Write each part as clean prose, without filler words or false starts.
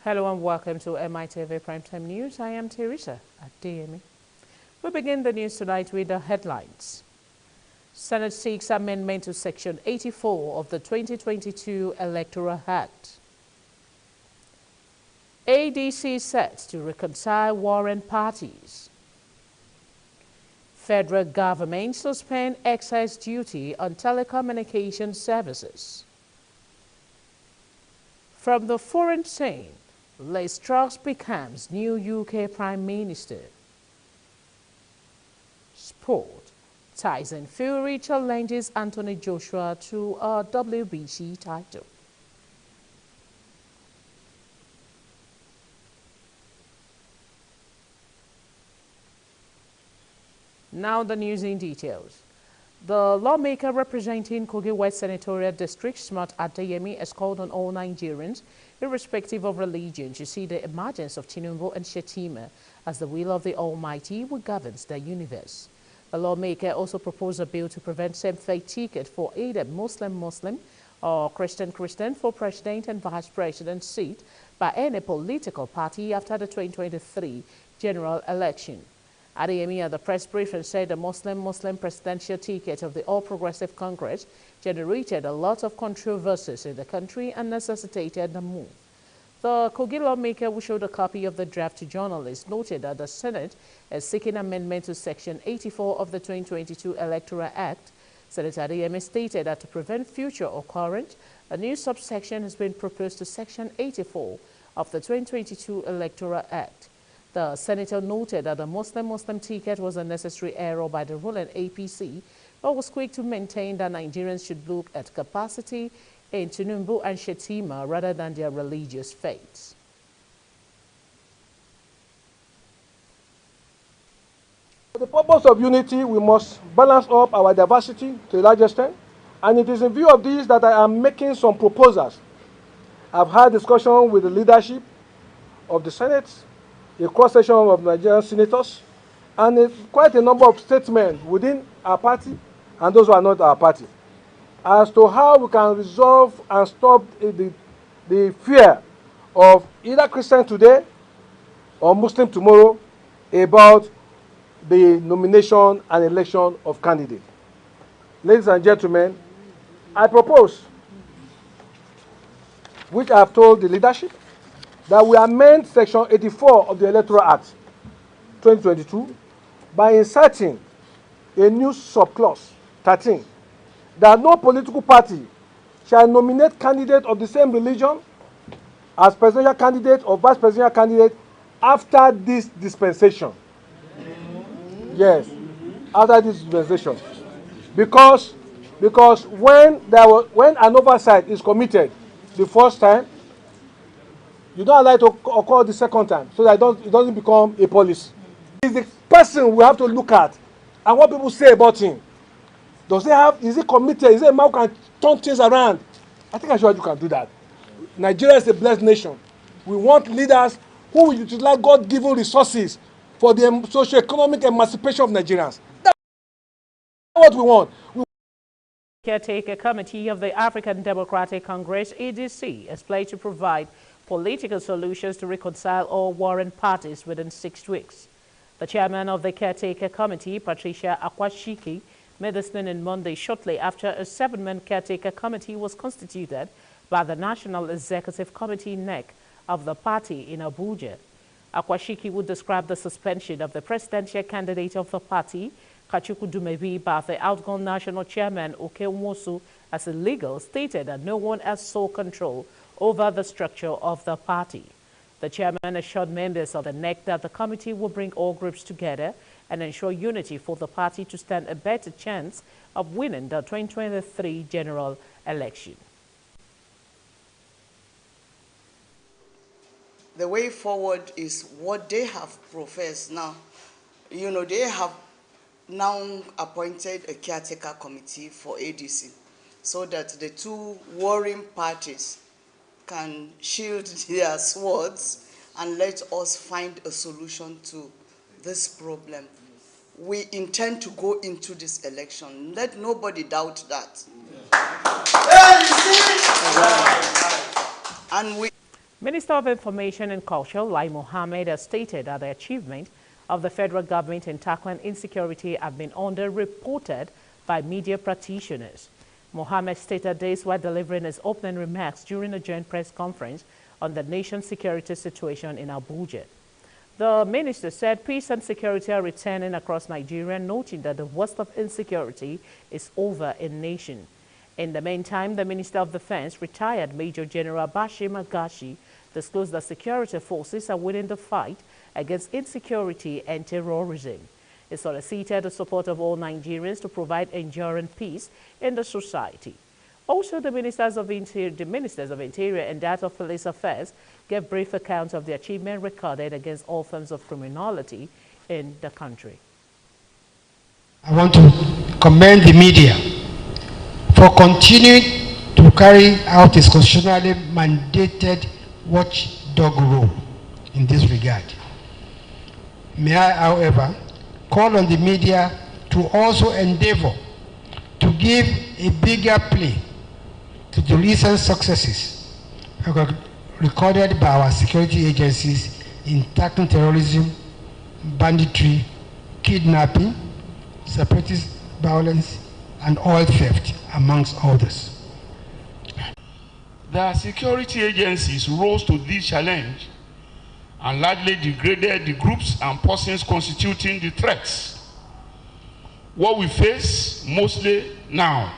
Hello and welcome to Mitv Primetime News. I am Teresa Adeyemi. We begin the news tonight with the headlines. Senate seeks amendment to Section 84 of the 2022 Electoral Act. ADC set to reconcile warring parties. Federal government suspend excise duty on telecommunication services. From the foreign scene, Liz Truss becomes new UK Prime Minister. Sport. Tyson Fury challenges Anthony Joshua to a WBC title. Now the news in details. The lawmaker representing Kogi West Senatorial District, Smart Adeyemi, has called on all Nigerians, irrespective of religion, to see the emergence of Tinubu and Shettima as the will of the Almighty who governs the universe. The lawmaker also proposed a bill to prevent same-faith ticket for either Muslim or Christian for president and vice president seat by any political party after the 2023 general election. Adeyemi at the press briefing said the Muslim presidential ticket of the All Progressive Congress generated a lot of controversies in the country and necessitated the move. The Kogi lawmaker, who showed a copy of the draft to journalists, noted that the Senate is seeking amendment to Section 84 of the 2022 Electoral Act. Senator Adeyemi stated that to prevent future occurrence, a new subsection has been proposed to Section 84 of the 2022 Electoral Act. The senator noted that the Muslim ticket was a necessary error by the ruling APC, but was quick to maintain that Nigerians should look at capacity in Tinubu and Shettima rather than their religious faiths. For the purpose of unity, we must balance up our diversity to a large extent, and it is in view of this that I am making some proposals. I've had discussion with the leadership of the Senate, a cross-section of Nigerian senators, and quite a number of statements within our party and those who are not our party, as to how we can resolve and stop the fear of either Christian today or Muslim tomorrow about the nomination and election of candidates. Ladies and gentlemen, I propose, which I have told the leadership, that we amend Section 84 of the Electoral Act 2022 by inserting a new subclause 13 that no political party shall nominate candidate of the same religion as presidential candidate or vice presidential candidate after this dispensation. Yes, after this dispensation. Because when an oversight is committed the first time, you don't allow it to occur the second time, so that it doesn't become a policy. It's the person we have to look at and what people say about him. Is he committed? Is he a man who can turn things around? I think I'm sure you can do that. Nigeria is a blessed nation. We want leaders who will utilize God-given resources for the socio-economic emancipation of Nigerians. That's what we want. Caretaker Committee of the African Democratic Congress, ADC, is pledged to provide political solutions to reconcile all warring parties within 6 weeks. The chairman of the Caretaker Committee, Patricia Akwashiki, made this statement Monday shortly after a 7-man Caretaker Committee was constituted by the National Executive Committee (NEC) of the party in Abuja. Akwashiki would describe the suspension of the presidential candidate of the party, Kachukwu Dumebi, by the outgone national chairman Oke Nwosu as illegal, stated that no one has sole control over the structure of the party. The chairman assured members of the NEC that the committee will bring all groups together and ensure unity for the party to stand a better chance of winning the 2023 general election. The way forward is what they have professed now. You know, they have now appointed a caretaker committee for ADC so that the two warring parties can shield their swords and let us find a solution to this problem. We intend to go into this election. Let nobody doubt that. And we Minister of Information and Culture, Lai Mohammed, has stated that the achievement of the federal government in tackling insecurity have been underreported by media practitioners. Mohammed stated this while delivering his opening remarks during a joint press conference on the nation's security situation in Abuja. The minister said peace and security are returning across Nigeria, noting that the worst of insecurity is over in the nation. In the meantime, the Minister of Defense, retired Major General Bashir Magashi, disclosed that security forces are winning the fight against insecurity and terrorism. He solicited the support of all Nigerians to provide enduring peace in the society. Also, the Ministers of Interior and that of Police Affairs gave brief accounts of the achievement recorded against all forms of criminality in the country. I want to commend the media for continuing to carry out its constitutionally mandated watchdog role in this regard. May I, however, call on the media to also endeavor to give a bigger play to the recent successes recorded by our security agencies in tackling terrorism, banditry, kidnapping, separatist violence, and oil theft, amongst others. The security agencies rose to this challenge and largely degraded the groups and persons constituting the threats. What we face mostly now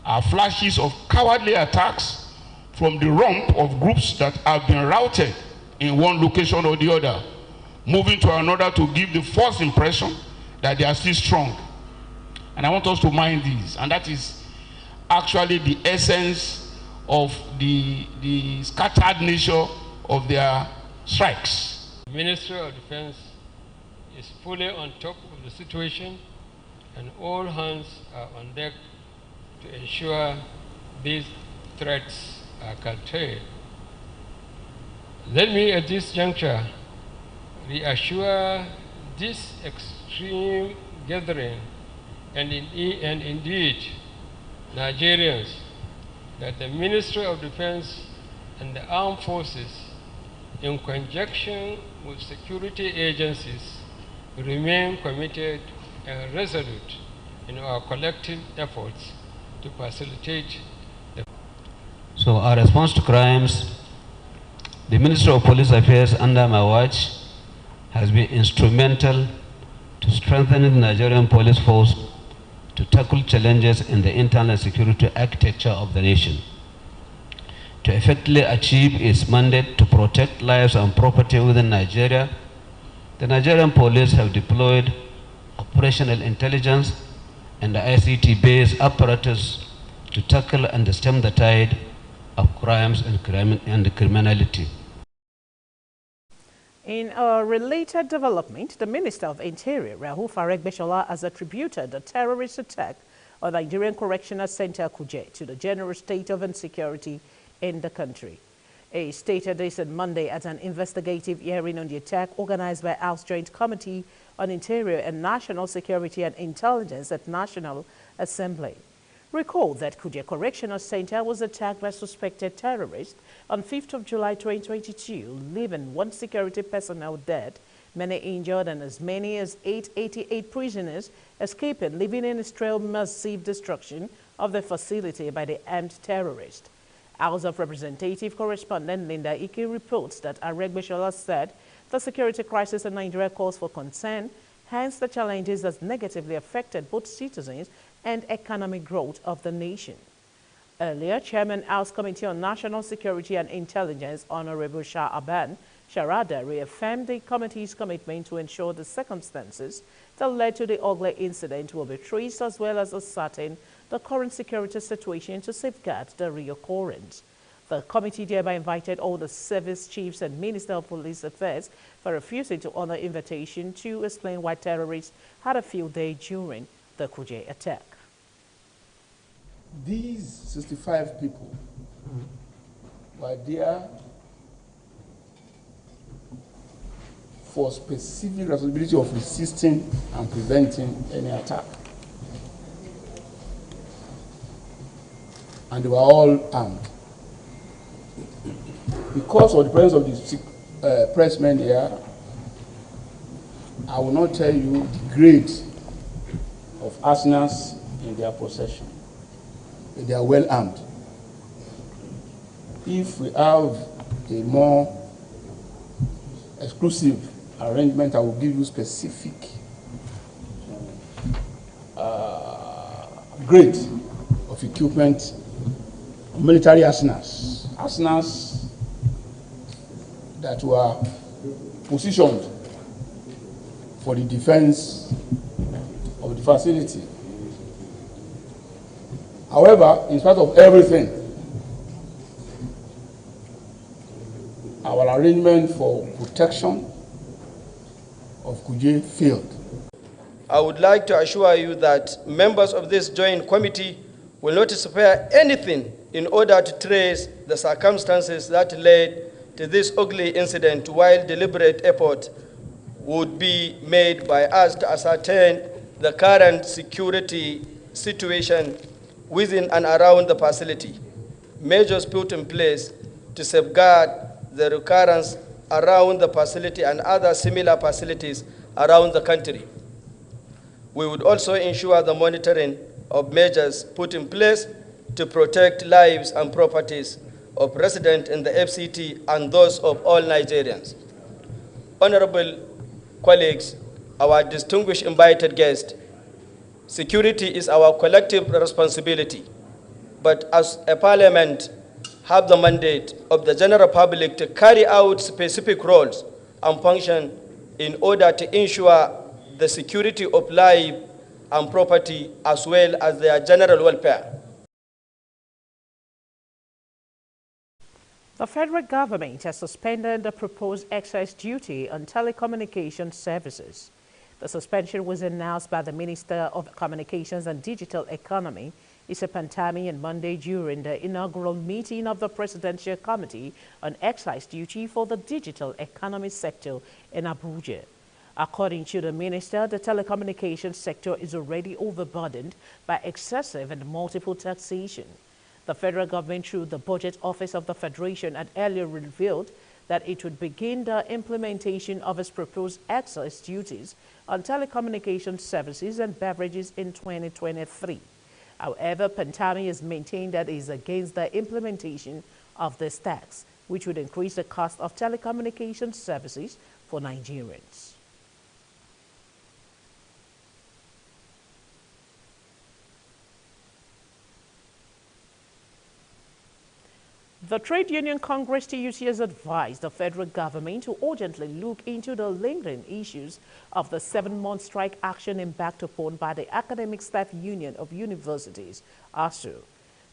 are flashes of cowardly attacks from the rump of groups that have been routed in one location or the other, moving to another to give the false impression that they are still strong. And I want us to mind this, and that is actually the essence of the scattered nature of their strikes. The Ministry of Defense is fully on top of the situation, and all hands are on deck to ensure these threats are curtailed. Let me at this juncture reassure this extreme gathering and indeed Nigerians that the Ministry of Defense and the Armed Forces, in conjunction with security agencies, remain committed and resolute in our collective efforts to facilitate the... So our response to crimes, the Ministry of Police Affairs under my watch has been instrumental to strengthening the Nigerian police force to tackle challenges in the internal security architecture of the nation. To effectively achieve its mandate to protect lives and property within Nigeria, the Nigerian police have deployed operational intelligence and the ICT-based apparatus to tackle and stem the tide of crimes and criminality. In a related development, the Minister of Interior, Rahul Faregbeshola, has attributed the terrorist attack on Nigerian Correctional Center Kuje to the general state of insecurity in the country. He stated this on Monday at an investigative hearing on the attack organized by House Joint Committee on Interior and National Security and Intelligence at National Assembly. Recall that Kuje Correctional Center was attacked by suspected terrorists on 5th of July 2022, leaving 1 security personnel dead, many injured, and as many as 888 prisoners escaping, leaving in Israel massive destruction of the facility by the armed terrorists. House of Representative correspondent Linda Ike reports that Aregbeshola said the security crisis in Nigeria calls for concern, hence the challenges has negatively affected both citizens and economic growth of the nation. Earlier, Chairman House Committee on National Security and Intelligence, Honorable Shah Aban Sharada, reaffirmed the committee's commitment to ensure the circumstances that led to the ugly incident will be traced, as well as ascertain the current security situation to safeguard the reoccurrence. The committee thereby invited all the service chiefs and Minister of Police Affairs for refusing to honor invitation to explain why terrorists had a field day during the Kuje attack. These 65 people were there for specific responsibility of resisting and preventing any attack. And they were all armed. because of the presence of the pressmen here, I will not tell you the grade of arsenals in their possession. They are well armed. If we have a more exclusive arrangement, I will give you specific grade of equipment, military arsenals that were positioned for the defense of the facility. However, in spite of everything, our arrangement for protection of Kuje failed. I would like to assure you that members of this joint committee will not spare anything in order to trace the circumstances that led to this ugly incident, while deliberate effort would be made by us to ascertain the current security situation within and around the facility. Measures put in place to safeguard the recurrence around the facility and other similar facilities around the country. We would also ensure the monitoring of measures put in place to protect lives and properties of residents in the FCT and those of all Nigerians. Honorable colleagues, our distinguished invited guests, security is our collective responsibility, but as a parliament, have the mandate of the general public to carry out specific roles and function in order to ensure the security of life and property as well as their general welfare. The federal government has suspended the proposed excise duty on telecommunication services. The suspension was announced by the Minister of Communications and Digital Economy, Issa Pantami, on Monday during the inaugural meeting of the Presidential Committee on Excise Duty for the Digital Economy sector in Abuja. According to the minister, the telecommunications sector is already overburdened by excessive and multiple taxation. The federal government, through the Budget Office of the Federation, had earlier revealed that it would begin the implementation of its proposed excise duties on telecommunications services and beverages in 2023. However, Pantami has maintained that it is against the implementation of this tax, which would increase the cost of telecommunications services for Nigerians. The Trade Union Congress TUC has advised the federal government to urgently look into the lingering issues of the 7-month strike action embarked upon by the Academic Staff Union of Universities, ASU.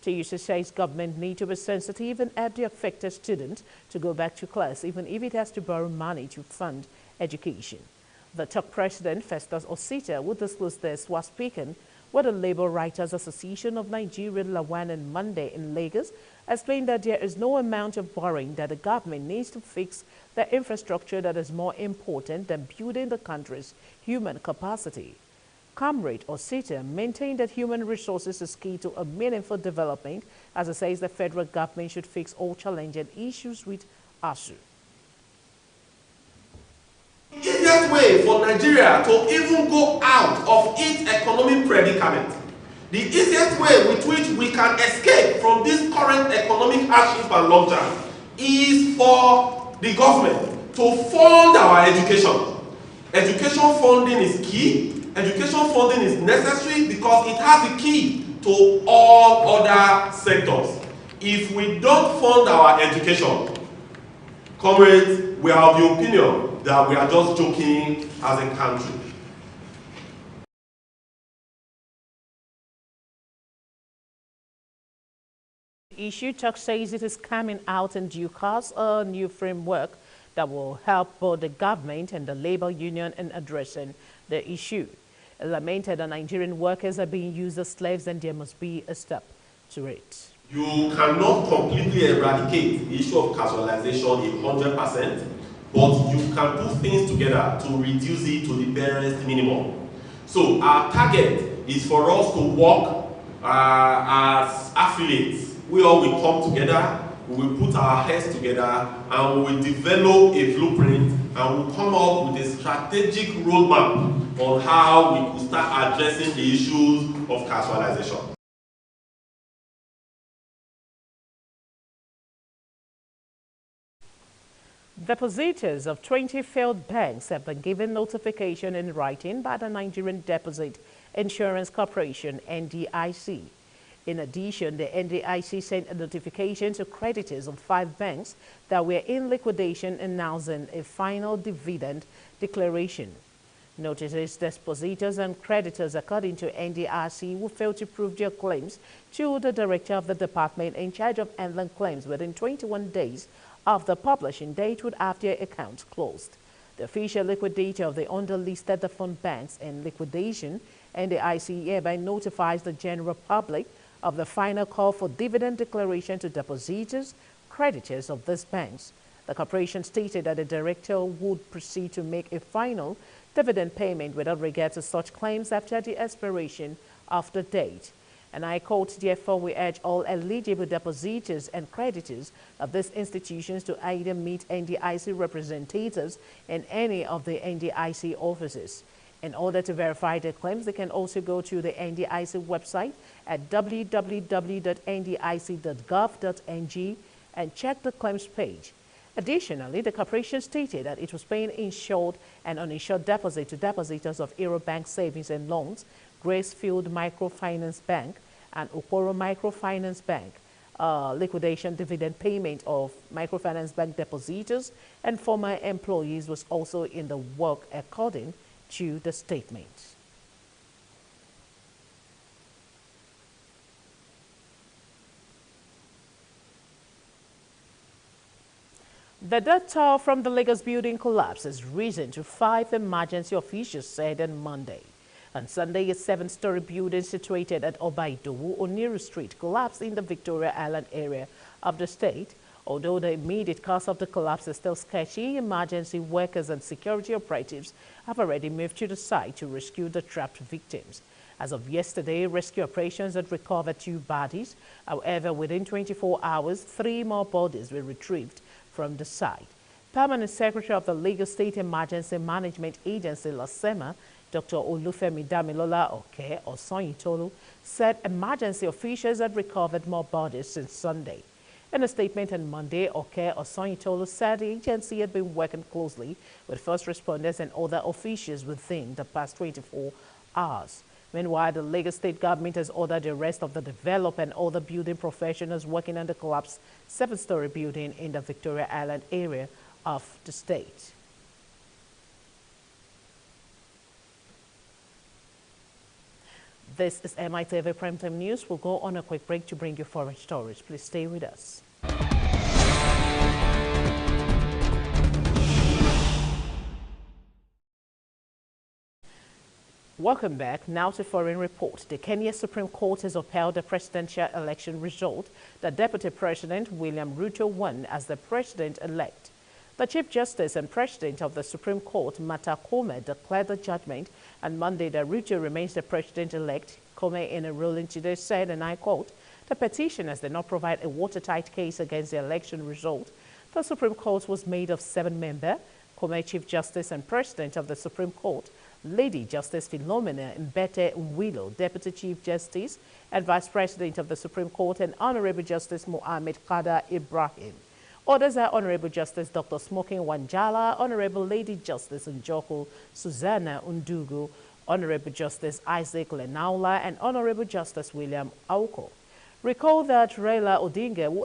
TUC says government need to be sensitive and urge the affected students to go back to class, even if it has to borrow money to fund education. The TUC president, Festus Osita, who disclosed this, was speaking with the Labour Writers Association of Nigeria, Lawan, on Monday in Lagos, explained that there is no amount of borrowing that the government needs to fix the infrastructure that is more important than building the country's human capacity. Comrade Osita maintained that human resources is key to a meaningful development, as it says the federal government should fix all challenging issues with ASU. The easiest way for Nigeria to even go out of its economic predicament, the easiest way with which we can escape from this current economic hardship and lockdown, is for the government to fund our education. Education funding is key. Education funding is necessary because it has the key to all other sectors. If we don't fund our education, comrades, we are of the opinion that we are just joking as a country. Issue TUC says it is coming out in due course a new framework that will help both the government and the labor union in addressing the issue. It lamented that Nigerian workers are being used as slaves and there must be a step to it. You cannot completely eradicate the issue of casualization 100%, but you can put things together to reduce it to the barest minimum. So our target is for us to work as affiliates. We all will come together, we will put our heads together and we will develop a blueprint and we will come up with a strategic roadmap on how we could start addressing the issues of casualization. Depositors of 20 failed banks have been given notification in writing by the Nigerian Deposit Insurance Corporation, NDIC. In addition, the NDIC sent a notification to creditors of 5 banks that were in liquidation announcing a final dividend declaration. Notices depositors and creditors, according to NDIC, who failed to prove their claims to the director of the department in charge of handling claims within 21 days of the publishing date would have their accounts closed. The official liquidator of the underlisted defunct banks in liquidation, NDIC hereby notifies the general public of the final call for dividend declaration to depositors, creditors of these banks. The corporation stated that the director would proceed to make a final dividend payment without regard to such claims after the expiration of the date. And I quote, therefore, we urge all eligible depositors and creditors of these institutions to either meet NDIC representatives in any of the NDIC offices. In order to verify their claims, they can also go to the NDIC website at www.ndic.gov.ng and check the claims page. Additionally, the corporation stated that it was paying insured and uninsured deposit to depositors of Aerobank Savings and Loans, Gracefield Microfinance Bank, and Okoro Microfinance Bank. Liquidation dividend payment of Microfinance Bank depositors and former employees was also in the work, according to the statement. The death toll from the Lagos building collapse has risen to 5, emergency officials said on Monday. On Sunday, a 7-story building situated at Obaidowu, Oniru Street collapsed in the Victoria Island area of the state. Although the immediate cause of the collapse is still sketchy, emergency workers and security operatives have already moved to the site to rescue the trapped victims. As of yesterday, rescue operations had recovered 2 bodies. However, within 24 hours, 3 more bodies were retrieved from the site. Permanent Secretary of the Lagos State Emergency Management Agency, LASEMA, Dr. Olufemi Damilola Oke Osonyitolu, said emergency officials had recovered more bodies since Sunday. In a statement on Monday, Oke Osonyitolu said the agency had been working closely with first responders and other officials within the past 24 hours. Meanwhile, the Lagos State government has ordered the arrest of the developer and other building professionals working on the collapsed 7-story building in the Victoria Island area of the state. This is Mitv Primetime News. We'll go on a quick break to bring you foreign stories. Please stay with us. Welcome back. Now to foreign report. The Kenya Supreme Court has upheld the presidential election result that Deputy President William Ruto won as the president-elect. The Chief Justice and President of the Supreme Court, Martha Koome, declared the judgment on Monday that Ruto remains the president-elect. Koome, in a ruling today, said, and I quote, the petitioners did not provide a watertight case against the election result. The Supreme Court was made of 7 members. Koome, Chief Justice and President of the Supreme Court, Lady Justice Philomena Mbete Nwilo, Deputy Chief Justice and Vice President of the Supreme Court, and Honorable Justice Mohammed Kada Ibrahim. Others are Honorable Justice Dr. Smoking Wanjala, Honorable Lady Justice Njoko Susanna Undugu, Honorable Justice Isaac Lenaula, and Honorable Justice William Auko. Recall that Raila Odinga, who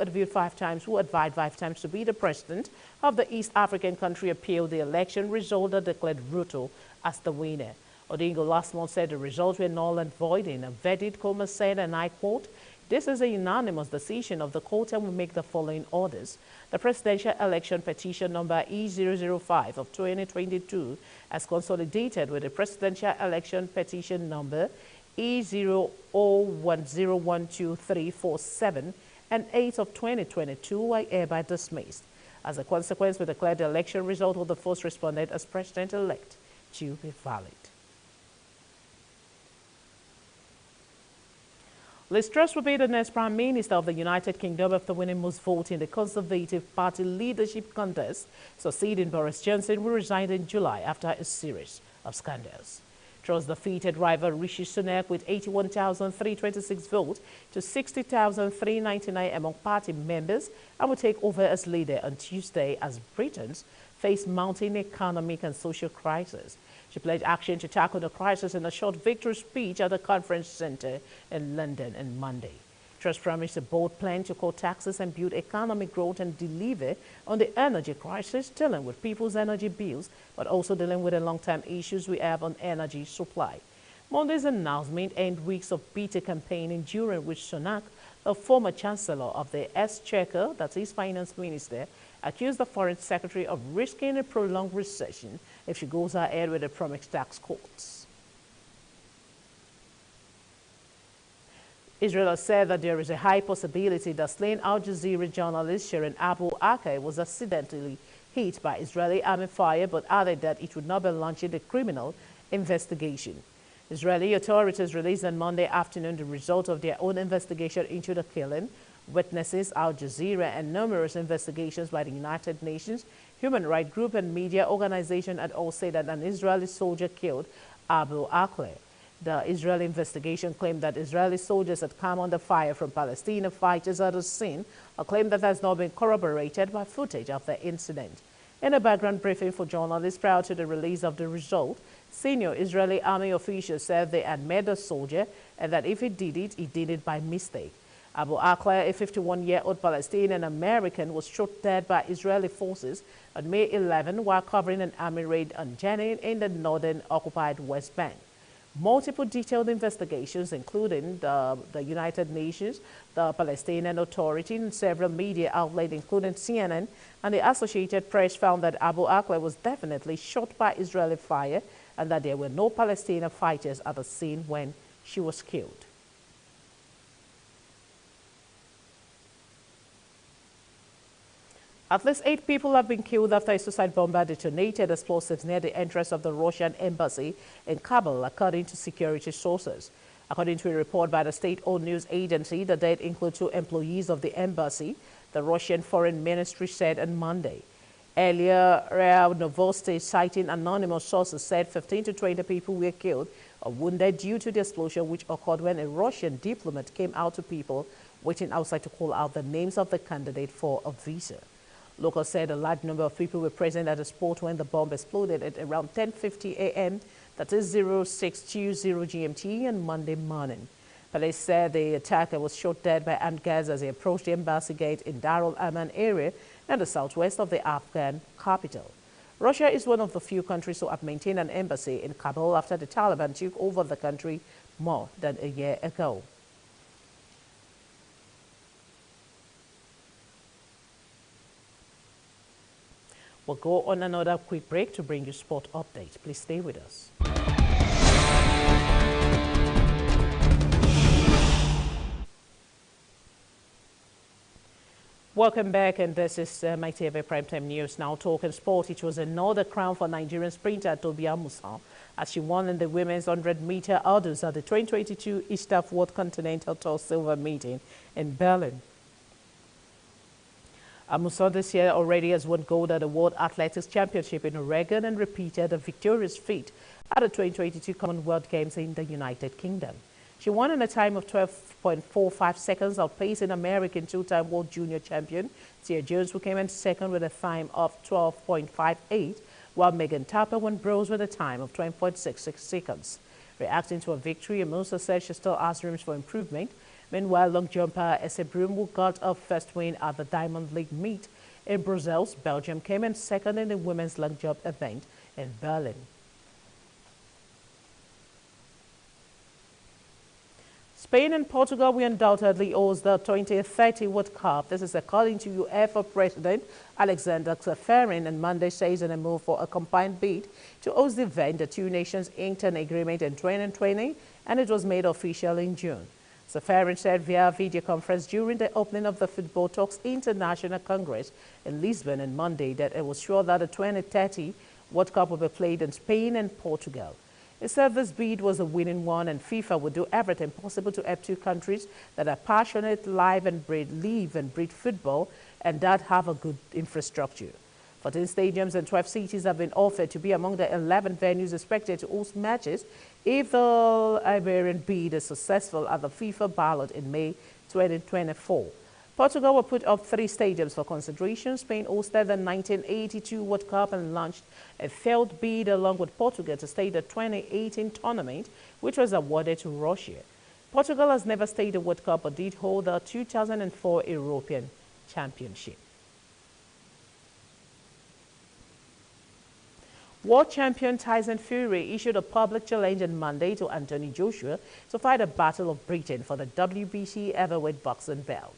advised 5 times to be the president of the East African country, appealed the election result that declared Ruto as the winner. Odinga last month said the results were null and void. In a verdict, Koome said, and I quote, this is a unanimous decision of the court and will make the following orders. The presidential election petition number E005 of 2022 as consolidated with the presidential election petition number E001012347 and 8 of 2022 are hereby dismissed. As a consequence, we declare the election result of the first respondent as president-elect to be valid. Liz Truss will be the next Prime Minister of the United Kingdom after winning most votes in the Conservative Party leadership contest, succeeding Boris Johnson, who resigned in July after a series of scandals. Truss defeated rival Rishi Sunak with 81,326 votes to 60,399 among party members and will take over as leader on Tuesday as Britons face mounting economic and social crisis. She pledged action to tackle the crisis in a short victory speech at the conference center in London on Monday. Truss promised a bold plan to cut taxes and build economic growth and deliver on the energy crisis, dealing with people's energy bills, but also dealing with the long-term issues we have on energy supply. Monday's announcement ends weeks of bitter campaigning during which Sunak, the former Chancellor of the Exchequer, that is Finance Minister, accused the Foreign Secretary of risking a prolonged recession if she goes ahead with the promised tax cuts. Israel has said that there is a high possibility that slain Al Jazeera journalist Shirin Abu Akleh was accidentally hit by Israeli army fire, but added that it would not be launching a criminal investigation. Israeli authorities released on Monday afternoon the result of their own investigation into the killing. Witnesses, Al Jazeera, and numerous investigations by the United Nations, human rights group, and media organization had all said that an Israeli soldier killed Abu Akleh. The Israeli investigation claimed that Israeli soldiers had come under fire from Palestinian fighters at the scene, a claim that has not been corroborated by footage of the incident. In a background briefing for journalists prior to the release of the result, senior Israeli army officials said they had met the soldier and that if he did it by mistake. Abu Akleh, a 51-year-old Palestinian American, was shot dead by Israeli forces on May 11 while covering an army raid on Jenin in the northern occupied West Bank. Multiple detailed investigations, including the United Nations, the Palestinian Authority, and several media outlets, including CNN and the Associated Press, found that Abu Akleh was definitely shot by Israeli fire and that there were no Palestinian fighters at the scene when she was killed. At least 8 people have been killed after a suicide bomber detonated explosives near the entrance of the Russian embassy in Kabul, according to security sources. According to a report by the state-owned news agency, the dead include 2 employees of the embassy, the Russian Foreign Ministry said on Monday. Earlier, RIA Novosti, citing anonymous sources, said 15 to 20 people were killed or wounded due to the explosion, which occurred when a Russian diplomat came out to people waiting outside to call out the names of the candidate for a visa. Locals said a large number of people were present at the spot when the bomb exploded at around 10:50 a.m., that is 0620 GMT, on Monday morning. Police said the attacker was shot dead by armed guards as he approached the embassy gate in Darul Aman area in the southwest of the Afghan capital. Russia is one of the few countries to have maintained an embassy in Kabul after the Taliban took over the country more than a year ago. We'll go on another quick break to bring you sport updates. Please stay with us. Welcome back, and this is Mitv Primetime News. Now talking sport, it was another crown for Nigerian sprinter Tobias Musa as she won in the women's 100-meter hurdles at the 2022 ISTAF World Continental Tour Silver Meeting in Berlin. Musa this year already has won gold at the World Athletics Championship in Oregon and repeated a victorious feat at the 2022 Commonwealth Games in the United Kingdom. She won in a time of 12.45 seconds, outpacing American 2-time world junior champion Tia Jones, who came in second with a time of 12.58, while Megan Tapper won bronze with a time of 20.66 seconds. Reacting to a victory, Musa said she still has rooms for improvement. Meanwhile, long jumper Essebrum, who got a first win at the Diamond League meet in Brussels, Belgium, came in second in the women's long jump event in Berlin. Spain and Portugal will undoubtedly host the 2030 World Cup. This is according to UEFA President Alexander Ceferin, and Monday says in a move for a combined bid to host the event. The two nations inked an agreement in 2020, and it was made official in June. Ceferin said via video conference during the opening of the Football Talks International Congress in Lisbon on Monday that it was sure that the 2030 World Cup will be played in Spain and Portugal. He said this bid was a winning one and FIFA would do everything possible to help two countries that are passionate, live and breed football and that have a good infrastructure. 14 stadiums and 12 cities have been offered to be among the 11 venues expected to host matches if the Iberian bid is successful at the FIFA ballot in May 2024. Portugal will put up 3 stadiums for consideration. Spain hosted the 1982 World Cup and launched a failed bid along with Portugal to stage the 2018 tournament, which was awarded to Russia. Portugal has never staged a World Cup but did hold the 2004 European Championship. World champion Tyson Fury issued a public challenge on Monday to Anthony Joshua to fight a battle of Britain for the WBC heavyweight boxing belt.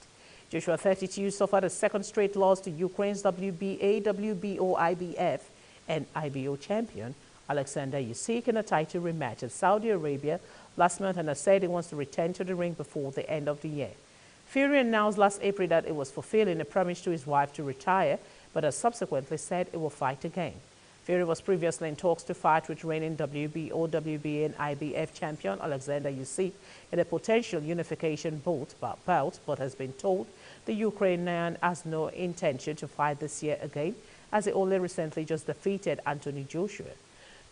Joshua, 32, suffered a second straight loss to Ukraine's WBA, WBO, IBF, and IBO champion Alexander Usyk in a title rematch in Saudi Arabia last month and has said he wants to return to the ring before the end of the year. Fury announced last April that it was fulfilling a promise to his wife to retire, but has subsequently said it will fight again. Fury was previously in talks to fight with reigning WBO, WBA, and IBF champion Alexander Usyk in a potential unification bout, but has been told the Ukrainian has no intention to fight this year again, as he only recently just defeated Anthony Joshua.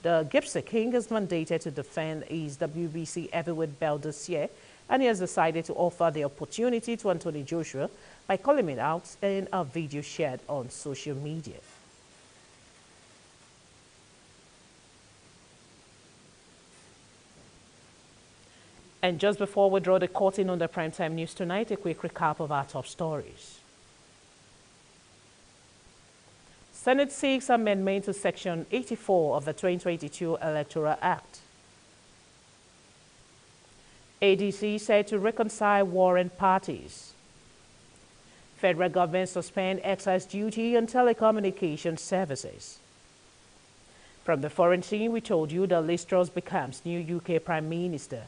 The Gypsy King is mandated to defend his WBC heavyweight belt this year, and he has decided to offer the opportunity to Anthony Joshua by calling him out in a video shared on social media. And just before we draw the curtain on the primetime news tonight, a quick recap of our top stories. Senate seeks amendment to Section 84 of the 2022 Electoral Act. ADC said to reconcile warring parties. Federal government suspend excise duty on telecommunications services. From the foreign scene, we told you that Liz Truss becomes new UK Prime Minister.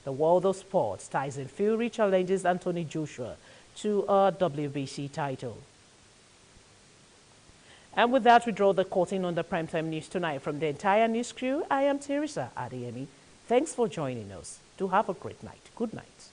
The world of sports, Tyson Fury challenges Anthony Joshua to a WBC title. And with that, we draw the curtain on the primetime news tonight. From the entire news crew, I am Teresa Adeyemi. Thanks for joining us. Do have a great night. Good night.